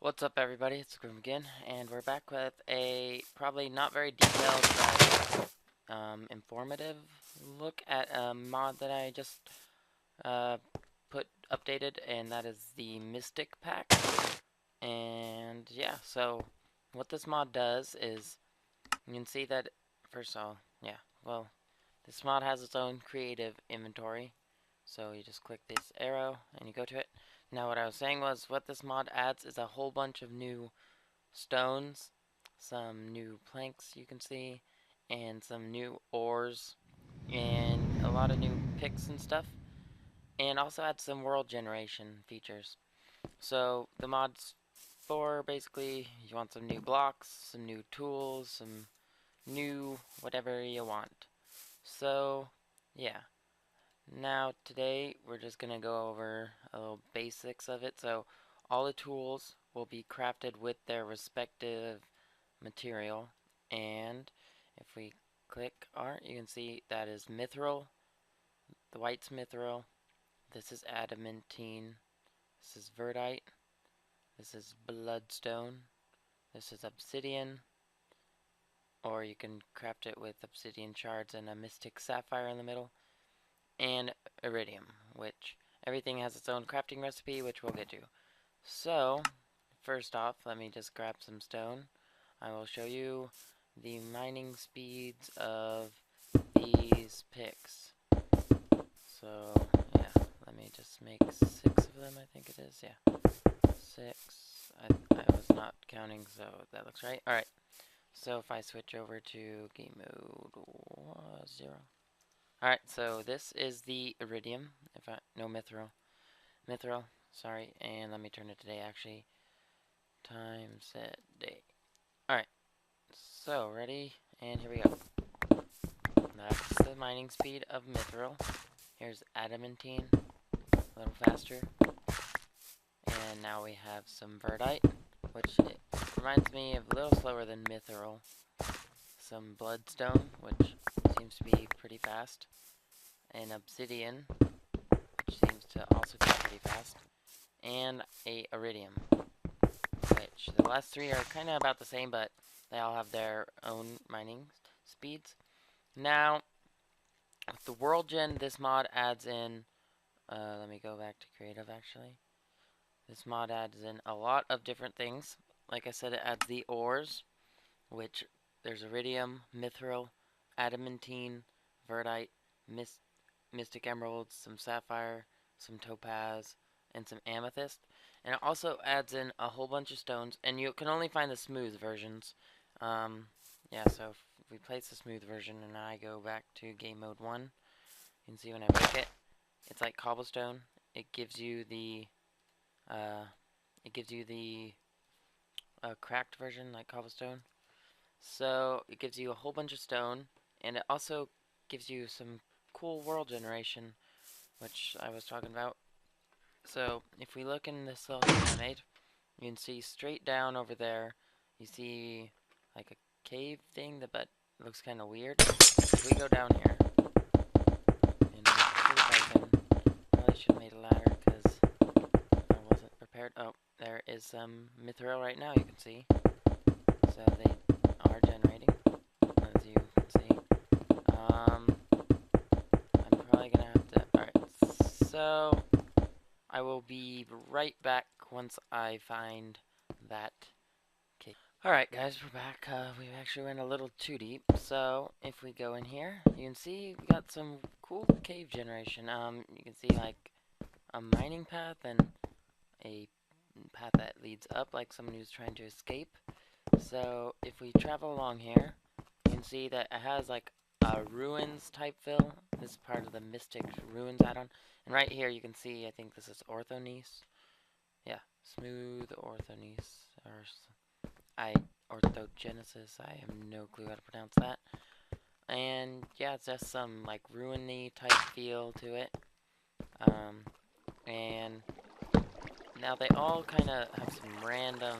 What's up, everybody? It's Grim again, and we're back with a probably not very detailed but informative look at a mod that I just put updated, and that is the Mystic Pack. And yeah, so what this mod does is you can see that first of all, this mod has its own creative inventory. So you just click this arrow and you go to it. Now what I was saying was what this mod adds is a whole bunch of new stones, some new planks you can see, and some new ores, and a lot of new picks and stuff, and also adds some world generation features. So the mods for basically you want some new blocks, some new tools, some new whatever you want. So yeah. Now today we're just gonna go over a little basics of it. So all the tools will be crafted with their respective material, and if we click art you can see that is mithril, the white's mithril, this is adamantine, this is verdite, this is bloodstone, this is obsidian, or you can craft it with obsidian shards and a mystic sapphire in the middle, and iridium, which everything has its own crafting recipe, which we'll get to. So, first off, let me just grab some stone. I will show you the mining speeds of these picks. So, yeah, let me just make 6 of them, I think it is, yeah. 6. I was not counting, so that looks right. Alright, so if I switch over to game mode 0. Alright, so this is the iridium, no mithril, sorry, and let me turn it to day actually, time set day. Alright, so ready, and here we go. That's the mining speed of mithril. Here's adamantine, a little faster, and now we have some verdite, which it reminds me of a little slower than mithril, some bloodstone, which seems to be pretty fast, and obsidian, which seems to also go pretty fast, and a iridium, which the last 3 are kind of about the same, but they all have their own mining speeds. Now, with the world gen, this mod adds in, let me go back to creative actually. This mod adds in a lot of different things. Like I said, it adds the ores, which there's iridium, mithril, adamantine, verdite, mystic emeralds, some sapphire, some topaz, and some amethyst. And it also adds in a whole bunch of stones, and you can only find the smooth versions. Yeah, so if we place the smooth version and I go back to game mode 1, you can see when I break it, it's like cobblestone. It gives you the cracked version like cobblestone. So it gives you a whole bunch of stone, and it also gives you some cool world generation, which I was talking about. So if we look in this little thing I made, you can see straight down over there, you see like a cave thing, but it looks kind of weird. If we go down here, and see if I can, probably should have made a ladder because I wasn't prepared. Oh, there is some mithril right now, you can see. So they are generating, as you can see. I'm probably gonna have to, alright, so I will be right back once I find that cave. Alright guys, we're back. We actually went a little too deep, so if we go in here, you can see we got some cool cave generation. You can see like a mining path and a path that leads up like someone who's trying to escape. So if we travel along here, you can see that it has like a ruins type fill. This is part of the Mystic Ruins add-on. And right here you can see, I think this is orthonese. Yeah, smooth orthonese, or orthogenesis. I have no clue how to pronounce that. And yeah, it's just some like ruiny type feel to it. And now they all kind of have some random.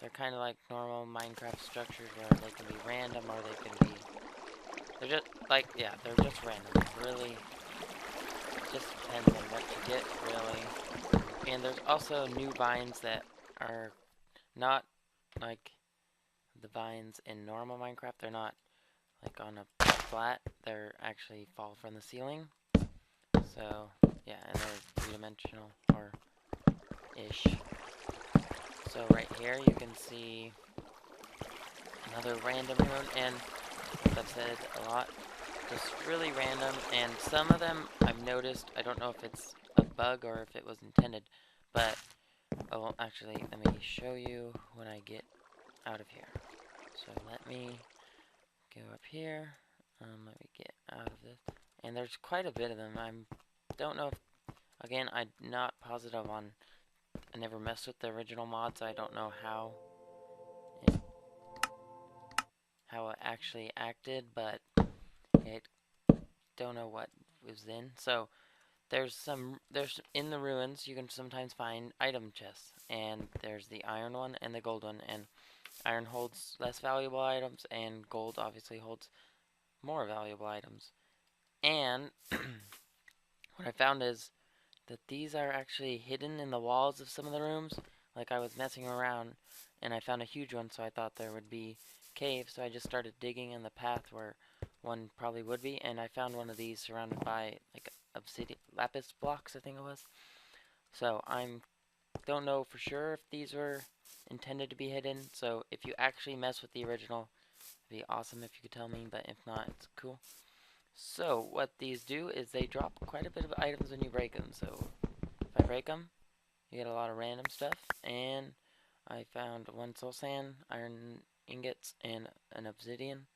They're kind of like normal Minecraft structures where they can be random or they can be. They're just like, yeah, they're just random. Really, just depends on what you get, really. And there's also new vines that are not like the vines in normal Minecraft. They're not like on a flat. They're actually fall from the ceiling. So yeah, and they're three-dimensional or ish. So right here you can see another random rune, and as I've said a lot, just really random, and some of them I've noticed, I don't know if it's a bug or if it was intended, but, oh, well, actually, let me show you when I get out of here. So let me go up here, let me get out of this, and there's quite a bit of them. I don't know if, again, I'm not positive on, I never messed with the original mod, so I don't know it, how it actually acted, but it, don't know what was in, so there's in the ruins you can sometimes find item chests, and there's the iron one and the gold one, and iron holds less valuable items and gold obviously holds more valuable items. And what I found is that these are actually hidden in the walls of some of the rooms. Like, I was messing around and I found a huge one, so I thought there would be caves, so I just started digging in the path where one probably would be, and I found one of these surrounded by like obsidian lapis blocks, I think it was. So don't know for sure if these were intended to be hidden, so if you actually mess with the original, it'd be awesome if you could tell me, but if not, it's cool. So what these do is they drop quite a bit of items when you break them. So if I break them, you get a lot of random stuff, and I found one soul sand, iron ingots, and an obsidian.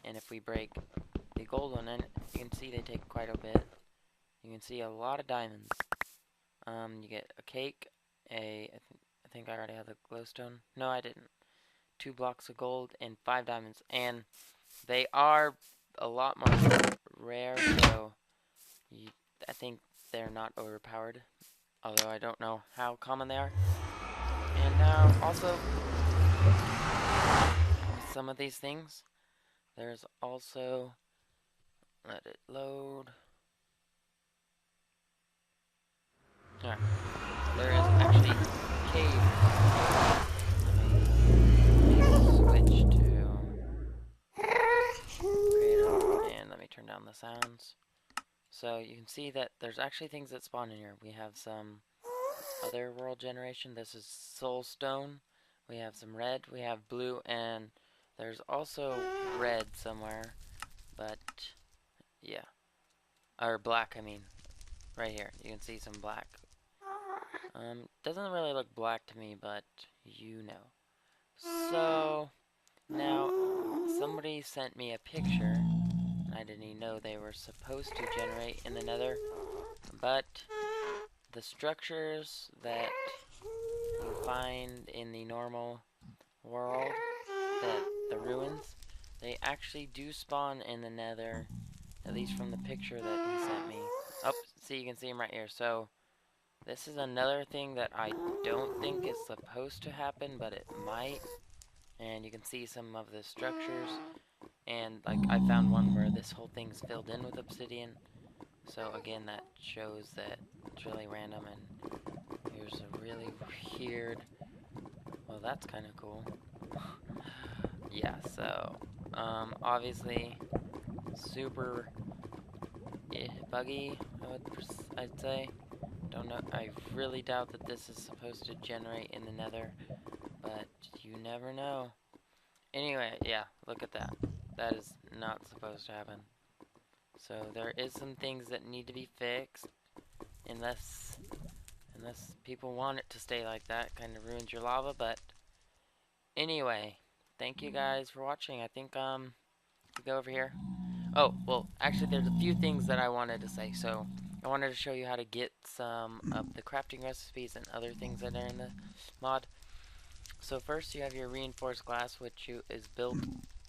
And if we break the gold one, and you can see they take quite a bit. You can see a lot of diamonds. You get a cake, I think I already have the glowstone. No, I didn't. 2 blocks of gold and 5 diamonds, and they are a lot more rare, so I think they're not overpowered. Although I don't know how common they are. And now, also, with some of these things, there's also, let it load. Alright, there is actually caves. Let me switch to creator, and let me turn down the sounds. So you can see that there's actually things that spawn in here. We have some other world generation. This is soul stone. We have some red, we have blue, and there's also red somewhere, but yeah, or black, I mean, right here. You can see some black. Doesn't really look black to me, but you know. So now somebody sent me a picture, and I didn't even know they were supposed to generate in the nether, but the structures that you find in the normal world, the ruins, they actually do spawn in the nether, at least from the picture that he sent me. Oh, see, you can see him right here. So this is another thing that I don't think is supposed to happen, but it might. And you can see some of the structures, and like I found one where this whole thing's filled in with obsidian. So again, that shows that it's really random. And here's a really weird, well, that's kind of cool. Yeah, so obviously super buggy, I'd say. Don't know, I really doubt that this is supposed to generate in the nether, but you never know. Anyway, yeah, look at that. That is not supposed to happen. So there is some things that need to be fixed, unless people want it to stay like that. Kind of ruins your lava, but anyway, thank you guys for watching. I think we go over here. Oh, well, actually there's a few things that I wanted to say. So I wanted to show you how to get some of the crafting recipes and other things that are in the mod. So first you have your reinforced glass, which is built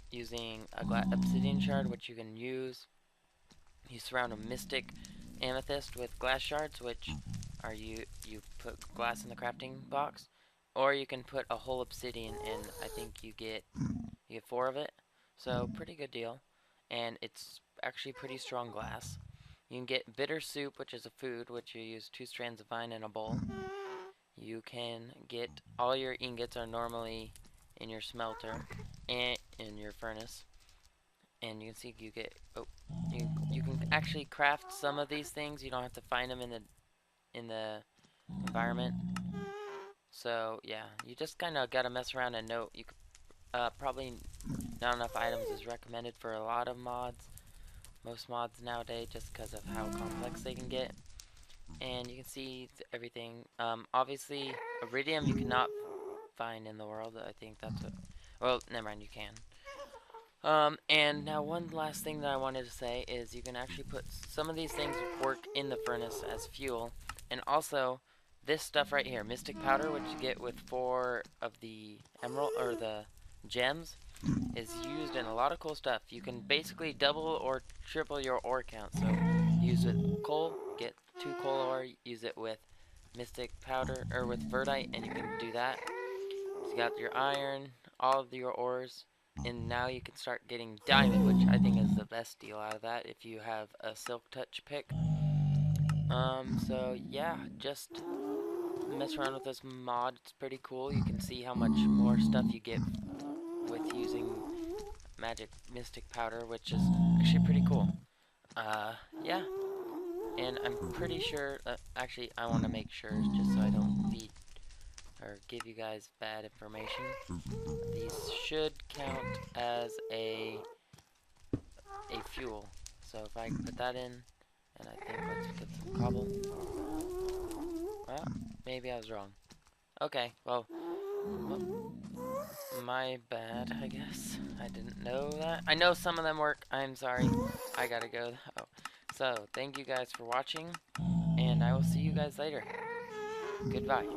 using a obsidian shard, which you can use. You surround a mystic amethyst with glass shards, which are you put glass in the crafting box, or you can put a whole obsidian in. I think you get 4 of it, so pretty good deal, and it's actually pretty strong glass. You can get bitter soup, which is a food, which you use 2 strands of vine in a bowl. you can get all your ingots are normally in your smelter and in your furnace, and you can see you get you can actually craft some of these things. You don't have to find them in the environment. So yeah, you just kind of gotta mess around and know you probably not enough items is recommended for a lot of mods. Most mods nowadays, just because of how complex they can get. And you can see everything. Obviously, iridium you cannot find in the world. I think that's what. Well, never mind, you can. And now one last thing that I wanted to say is you can actually put some of these things work in the furnace as fuel, and also this stuff right here, mystic powder, which you get with 4 of the emerald or the gems, is used in a lot of cool stuff. You can basically double or triple your ore count. So use it with coal, get 2 coal ore, use it with mystic powder or with verdite, and you can do that. So you got your iron, all of your ores, and now you can start getting diamond, which I think is the best deal out of that if you have a silk touch pick. So yeah, just mess around with this mod. It's pretty cool. You can see how much more stuff you get with using magic mystic powder, which is actually pretty cool. Yeah, and I'm pretty sure. Actually, I want to make sure just so I don't feed or give you guys bad information. These should count as a fuel. So if I put that in, and I think let's get some cobble. Well, maybe I was wrong. Okay, well, my bad, I guess. I didn't know that. I know some of them work. I'm sorry. I gotta go. Oh. So, thank you guys for watching, and I will see you guys later. Goodbye.